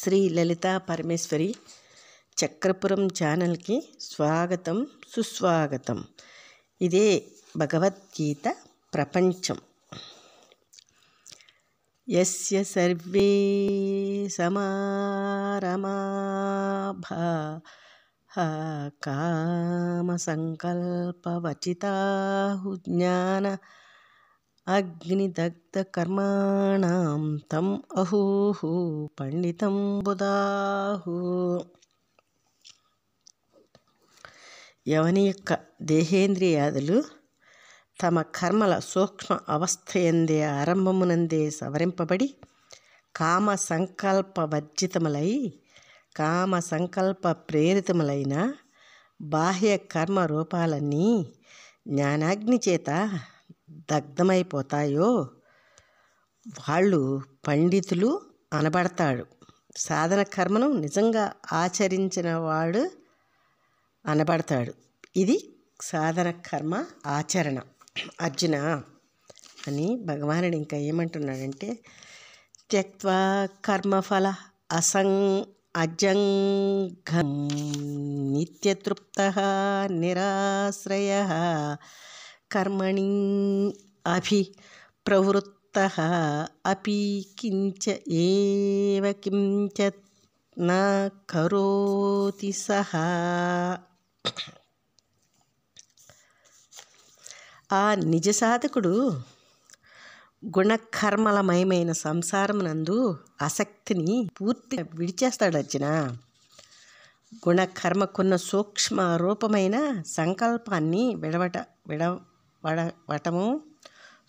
శ్రీ లలితా పరమేశ్వరి చక్రపురం ఛానల్కి స్వాగతం సుస్వాగతం. ఇదే భగవద్గీత ప్రపంచం. యస్య సర్వే సమారమాభాః కామ సంకల్పవచితాః జ్ఞాన అగ్నిదగ్ధ కర్మాణం తం అహూః పండితం బుధాః. ఎవని యొక్క దేహేంద్రియాదులు తమ కర్మల సూక్ష్మ అవస్థయందే ఆరంభమునందే సవరింపబడి కామ సంకల్ప వర్జితములై కామ సంకల్ప ప్రేరితములైన బాహ్య కర్మ రూపాలన్నీ జ్ఞానాగ్ని చేత దగ్ధమైపోతాయో వాళ్ళు పండితులు అనబడతాడు. సాధన కర్మను నిజంగా ఆచరించిన వాడు అనబడతాడు. ఇది సాధన కర్మ ఆచరణ. అర్జున అని భగవానుడు ఇంకా ఏమంటున్నాడంటే, త్యక్త్వా కర్మఫల అజంఘం నిత్యతృప్తః నిరాశ్రయః కర్మణి అభిప్రవృత్తః అపి కించ ఏవ కించిత్ న కరోతి సహ. ఆ నిజ సాధకుడు గుణకర్మలమయమైన సంసారమునందు ఆసక్తిని పూర్తిగా విడిచేస్తాడు. అర్జున, గుణకర్మకున్న సూక్ష్మ రూపమైన సంకల్పాన్ని విడవటము,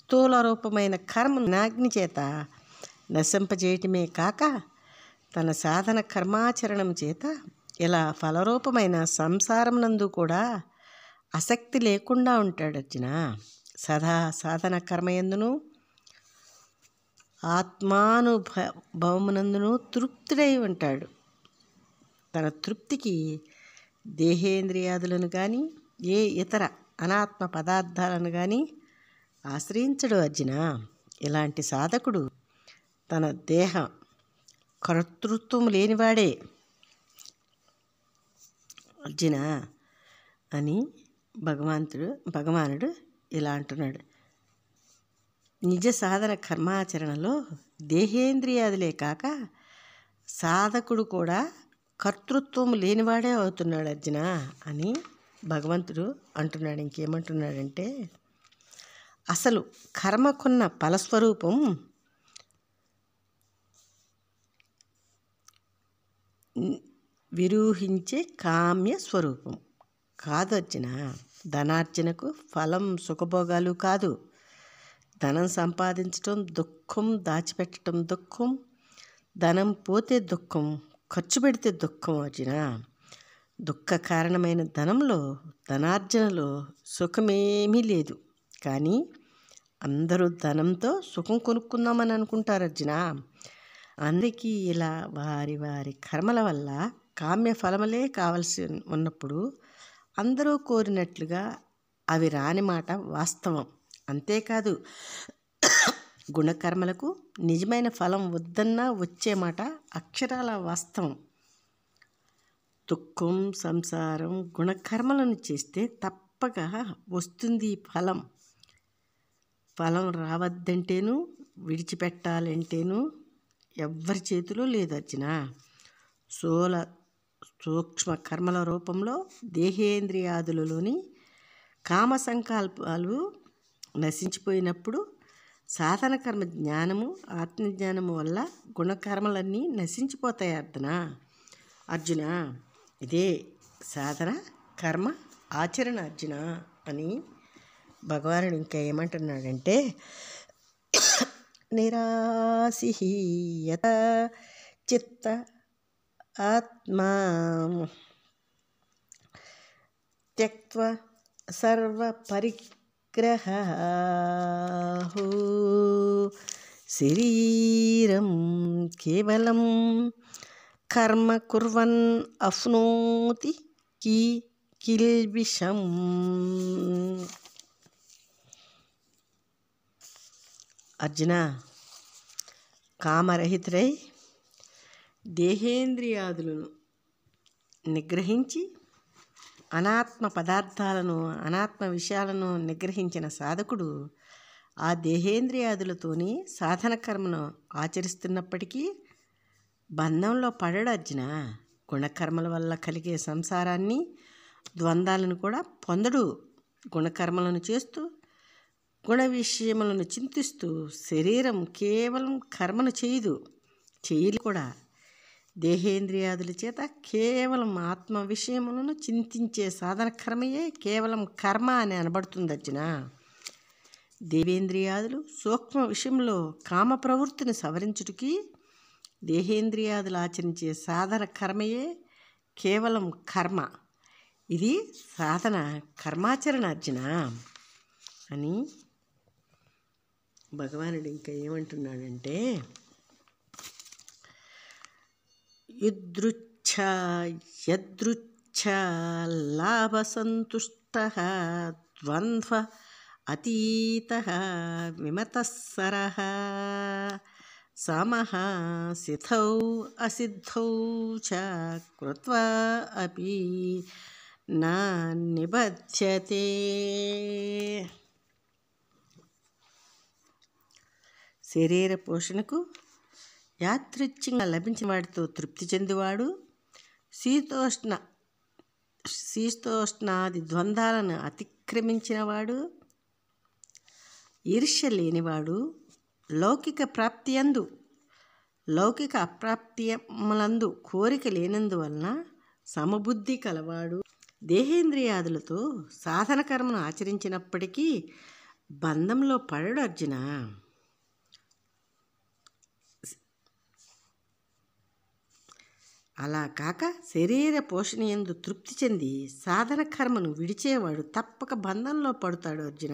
స్థూల రూపమైన కర్మను నాగ్ని చేత నశింపజేయటమే కాక తన సాధన కర్మాచరణం చేత ఇలా ఫలరూపమైన సంసారమునందు కూడా ఆసక్తి లేకుండా ఉంటాడు. అర్జున, సదా సాధన కర్మయందును ఆత్మానుభవమునందును తృప్తుడై ఉంటాడు. తన తృప్తికి దేహేంద్రియాదులను కానీ ఏ ఇతర అనాత్మ పదార్థాలను కానీ ఆశ్రయించడు. అర్జున, ఇలాంటి సాధకుడు తన దేహ కర్తృత్వం లేనివాడే. అర్జున అని భగవానుడు ఇలా అంటున్నాడు. నిజ సాధన కర్మాచరణలో దేహేంద్రియాదులే కాక సాధకుడు కూడా కర్తృత్వం లేనివాడే అవుతున్నాడు. అర్జున అని భగవంతుడు అంటున్నాడు. ఇంకేమంటున్నాడంటే, అసలు కర్మకున్న ఫలస్వరూపం విరూహించే కామ్య స్వరూపం కాదు. అర్జున, ధనార్జనకు ఫలం సుఖభోగాలు కాదు. ధనం సంపాదించటం దుఃఖం, దాచిపెట్టడం దుఃఖం, ధనం పోతే దుఃఖం, ఖర్చు పెడితే దుఃఖం. అర్జున, దుఃఖ కారణమైన ధనార్జనలో సుఖమేమీ లేదు. కానీ అందరూ ధనంతో సుఖం కొనుక్కుందామని అనుకుంటారు. అర్జున, అందరికీ ఇలా వారి వారి కర్మల వల్ల కామ్య ఫలములే కావలసి ఉన్నప్పుడు అందరూ కోరినట్లుగా అవి రాని మాట వాస్తవం. అంతేకాదు, గుణకర్మలకు నిజమైన ఫలం వద్దన్నా వచ్చే మాట అక్షరాల వాస్తవం. దుఃఖం, సంసారం గుణకర్మలను చేస్తే తప్పక వస్తుంది ఫలం. ఫలం రావద్దంటేను విడిచిపెట్టాలంటేను ఎవ్వరి చేతిలో లేదు. అర్జున, సూక్ష్మ కర్మల రూపంలో దేహేంద్రియాదులలోని కామ సంకల్పాలు నశించిపోయినప్పుడు సాధన కర్మ జ్ఞానము, ఆత్మజ్ఞానము వల్ల గుణకర్మలన్నీ నశించిపోతాయి. అర్జున, ఇదే సాధన కర్మ ఆచరణ. అర్జున అని భగవానుడు ఇంకా ఏమంటున్నాడంటే, నిరాశి యత చిత్త ఆత్మా త్యక్త్వా సర్వ పరిగ్రహః శరీరం కేవలం కర్మ కుర్వన్ అప్నోతి కిల్బిషం. అర్జున, కామరహితుడై దేహేంద్రియాదులను నిగ్రహించి అనాత్మ పదార్థాలను అనాత్మ విషయాలను నిగ్రహించిన సాధకుడు ఆ దేహేంద్రియాదులతోని సాధన కర్మను ఆచరిస్తున్నప్పటికీ బంధంలో పడడు అర్జున. గుణకర్మల వల్ల కలిగే సంసారాన్ని ద్వంద్వాలను కూడా పొందడు. గుణకర్మలను చేస్తూ గుణ విషయములను చింతిస్తూ శరీరం కేవలం కర్మను చేయదు కూడా. దేహేంద్రియాదుల చేత కేవలం ఆత్మ విషయములను చింతించే సాధన కర్మయే కేవలం కర్మ అని అనబడుతుంది అర్జున. దేవేంద్రియాదులు సూక్ష్మ విషయంలో కామ ప్రవృత్తిని సవరించుటకి దేహేంద్రియాదులు ఆచరించే సాధన కర్మయే కేవలం కర్మ. ఇది సాధన కర్మాచరణ అర్జున అని భగవానుడు ఇంకా ఏమంటున్నాడంటే, యదృచ్ఛ లాభసంతుష్టః ద్వంద్వ అతీతః విమతః సరః సమః సిద్ధౌ అసిద్ధౌ చ కృత్వా అపి నా నిబధ్యతే. శరీర పోషణకు యాదృచ్ఛికంగా లభించిన వాటితో తృప్తి చెందివాడు, శీతోష్ణాది ద్వంద్వాలను అతిక్రమించినవాడు, ఈర్ష్య లేనివాడు, లౌకిక అప్రాప్తియములందు కోరిక లేనందువలన సమబుద్ధి కలవాడు, దేహేంద్రియాదులతో సాధన కర్మను ఆచరించినప్పటికీ బంధంలో పడడు అర్జున. అలా కాక శరీర పోషణయందు తృప్తి చెంది సాధన కర్మను విడిచేవాడు తప్పక బంధంలో పడతాడు అర్జున.